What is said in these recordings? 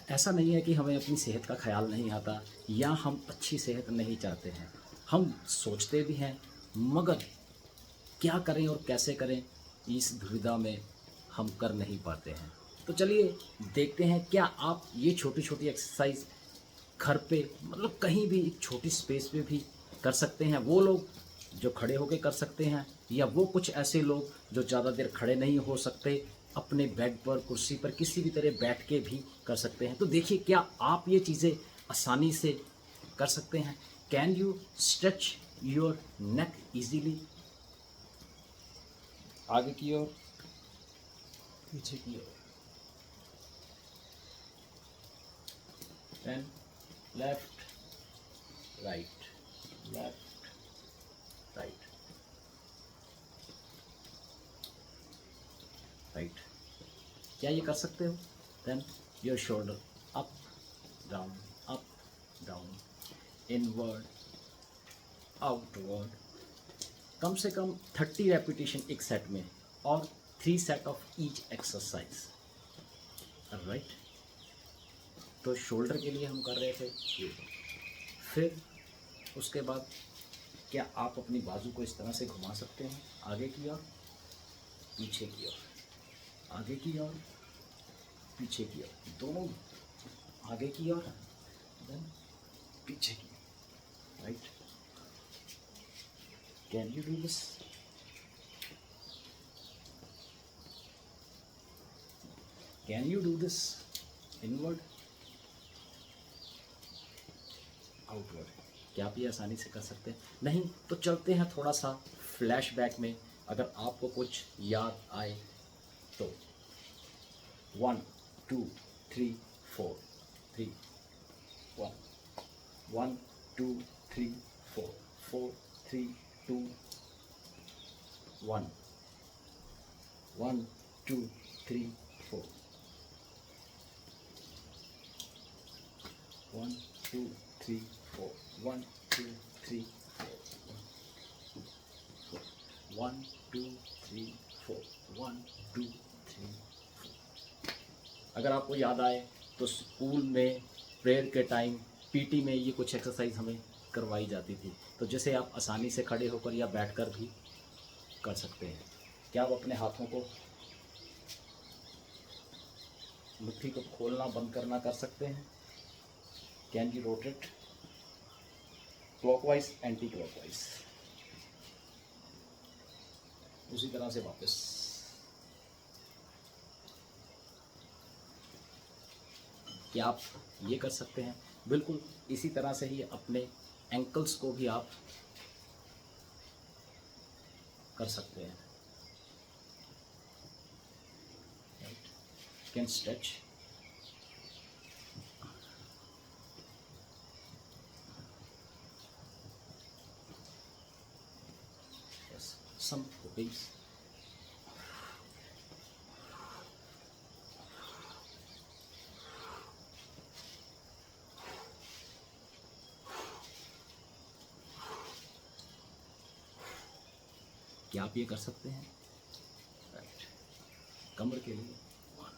ऐसा नहीं है कि हमें अपनी सेहत का ख्याल नहीं आता या हम अच्छी सेहत नहीं चाहते हैं। हम सोचते भी हैं, मगर क्या करें और कैसे करें, इस दुविधा में हम कर नहीं पाते हैं। तो चलिए देखते हैं, क्या आप ये छोटी छोटी एक्सरसाइज घर पे, मतलब कहीं भी एक छोटी स्पेस पे भी कर सकते हैं। वो लोग जो खड़े होकर कर सकते हैं, या वो कुछ ऐसे लोग जो ज़्यादा देर खड़े नहीं हो सकते, अपने बेड पर, कुर्सी पर, किसी भी तरह बैठ के भी कर सकते हैं। तो देखिए, क्या आप ये चीज़ें आसानी से कर सकते हैं। Can you stretch your neck easily? आगे की ओर, पीछे की ओर। Then left right, left right, right. क्या ये कर सकते हो? Then your shoulder up down, up down, inward outward. कम से कम 30 रेपिटेशन एक सेट में, और 3 set of each exercise. Right. तो शोल्डर के लिए हम कर रहे थे ये। फिर उसके बाद क्या आप अपनी बाजू को इस तरह से घुमा सकते हैं, आगे की ओर, पीछे की ओर, आगे की ओर, पीछे की ओर, दोनों, आगे की ओर, देन पीछे की ओर। Right. Can you do this? Can you do this? Inward outward. क्या आप ये आसानी से कर सकते हैं? नहीं तो चलते हैं थोड़ा सा फ्लैशबैक में, अगर आपको कुछ याद आए तो। 1 2 3 4 3 1 1 2 3 4 4 3 2 1 1 2 3 4 1 2 3 4 1 2 3 4 1 2 3 4 1 2 3। अगर आपको याद आए तो स्कूल में प्रेयर के टाइम पीटी में ये कुछ एक्सरसाइज हमें करवाई जाती थी। तो जैसे आप आसानी से खड़े होकर या बैठकर भी कर सकते हैं। क्या आप अपने हाथों को, मुट्ठी को खोलना बंद करना कर सकते हैं? Can you rotate clockwise, anti clockwise, उसी तरह से वापस। क्या आप ये कर सकते हैं? बिल्कुल इसी तरह से ही अपने एंकल्स को भी आप कर सकते हैं। Can stretch, some hobbies. क्या आप ये कर सकते हैं? राइट। कमर के लिए 1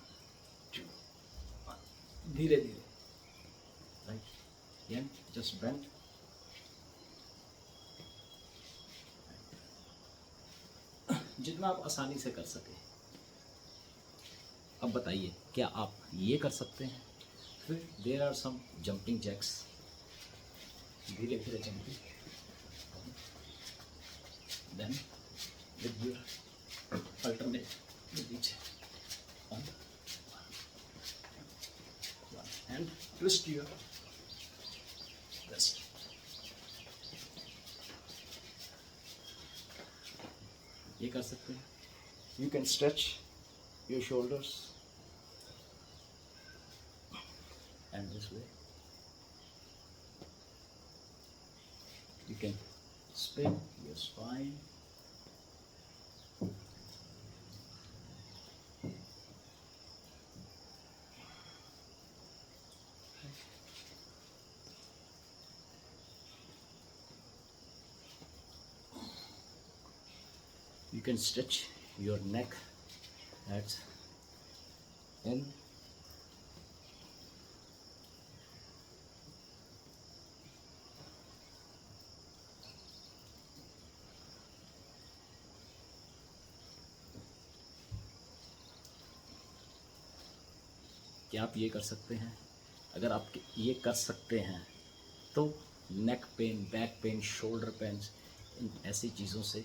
2 1, धीरे धीरे। राइट। Again just bend. जितना आप आसानी से कर सके। अब बताइए, क्या आप ये कर सकते हैं? फिर there are some jumping jacks, धीरे धीरे jumping. Then with your alternate with each one and twist your wrist. ये कर सकते हैं। You can stretch your shoulders and this way. You can spin your spine. You can stretch your neck. That's in क्या आप ये कर सकते हैं? अगर आप ये कर सकते हैं तो neck pain, back pain, shoulder pains, इन ऐसी चीज़ों से,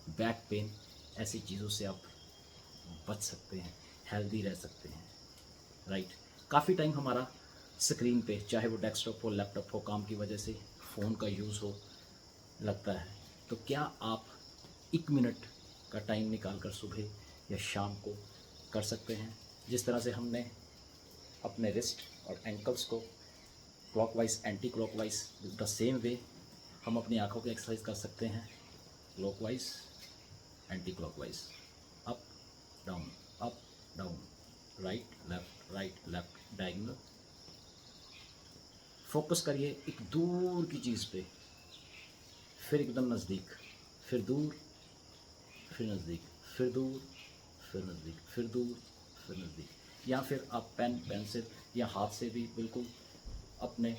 बैक पेन, ऐसी चीज़ों से आप बच सकते हैं, हेल्दी रह सकते हैं, राइट। काफ़ी टाइम हमारा स्क्रीन पे, चाहे वो डेस्कटॉप हो, लैपटॉप हो, काम की वजह से फ़ोन का यूज़ हो, लगता है। तो क्या आप 1 मिनट का टाइम निकाल कर सुबह या शाम को कर सकते हैं? जिस तरह से हमने अपने रिस्ट और एंकल्स को clockwise, anti clockwise, the same way हम अपनी आँखों की एक्सरसाइज कर सकते हैं, clockwise, anti clockwise, up down, up down, right left, diagonal. Focus करिए एक दूर की चीज़ पे, फिर एकदम नज़दीक, फिर दूर, फिर नज़दीक, फिर दूर, फिर नज़दीक, फिर दूर, फिर नज़दीक। या फिर आप पेन, पेंसिल या हाथ से भी बिल्कुल अपने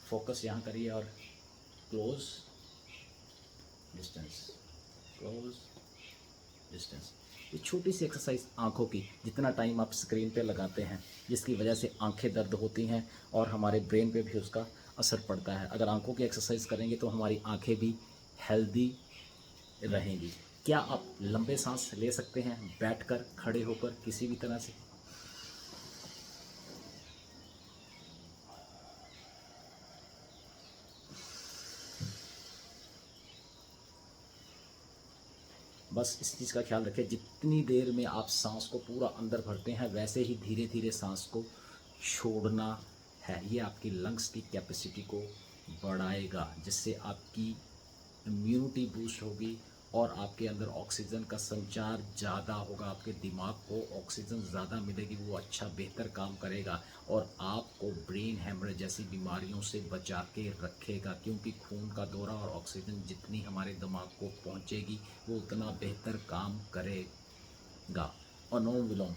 फोकस यहाँ करिए और क्लोज डिस्टेंस, क्लोज डिस्टेंस। ये छोटी सी एक्सरसाइज आँखों की, जितना टाइम आप स्क्रीन पे लगाते हैं, जिसकी वजह से आंखें दर्द होती हैं और हमारे ब्रेन पे भी उसका असर पड़ता है। अगर आँखों की एक्सरसाइज करेंगे तो हमारी आँखें भी हेल्दी रहेंगी। क्या आप लंबे सांस ले सकते हैं बैठकर, खड़े होकर, किसी भी तरह से? बस इस चीज़ का ख्याल रखें, जितनी देर में आप सांस को पूरा अंदर भरते हैं वैसे ही धीरे धीरे सांस को छोड़ना है। ये आपकी लंग्स की कैपेसिटी को बढ़ाएगा, जिससे आपकी इम्यूनिटी बूस्ट होगी और आपके अंदर ऑक्सीजन का संचार ज़्यादा होगा, आपके दिमाग को ऑक्सीजन ज़्यादा मिलेगी, वो अच्छा बेहतर काम करेगा और आपको ब्रेन हैमरेज जैसी बीमारियों से बचा के रखेगा, क्योंकि खून का दौरा और ऑक्सीजन जितनी हमारे दिमाग को पहुंचेगी वो उतना बेहतर काम करेगा। अनुलोम विलोम,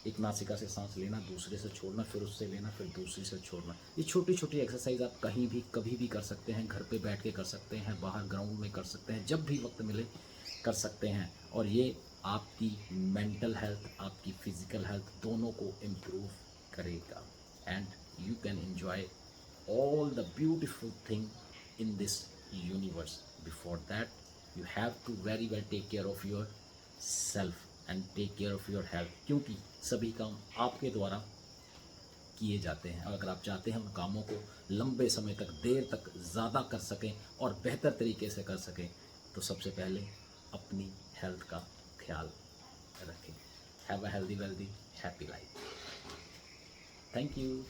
एक नासिका से सांस लेना, दूसरे से छोड़ना, फिर उससे लेना, फिर दूसरी से छोड़ना। ये छोटी छोटी एक्सरसाइज आप कहीं भी कभी भी कर सकते हैं, घर पे बैठ के कर सकते हैं, बाहर ग्राउंड में कर सकते हैं, जब भी वक्त मिले कर सकते हैं। और ये आपकी मेंटल हेल्थ, आपकी फिजिकल हेल्थ दोनों को इम्प्रूव करेगा and you can enjoy all the beautiful thing in this universe. Before that, you have to very well take care of yourself and take care of your health, क्योंकि सभी काम आपके द्वारा किए जाते हैं। अगर आप चाहते हैं उन कामों को लंबे समय तक, देर तक ज़्यादा कर सकें और बेहतर तरीके से कर सकें, तो सबसे पहले अपनी हेल्थ का ख्याल रखें। Have a healthy wealthy happy life. Thank you.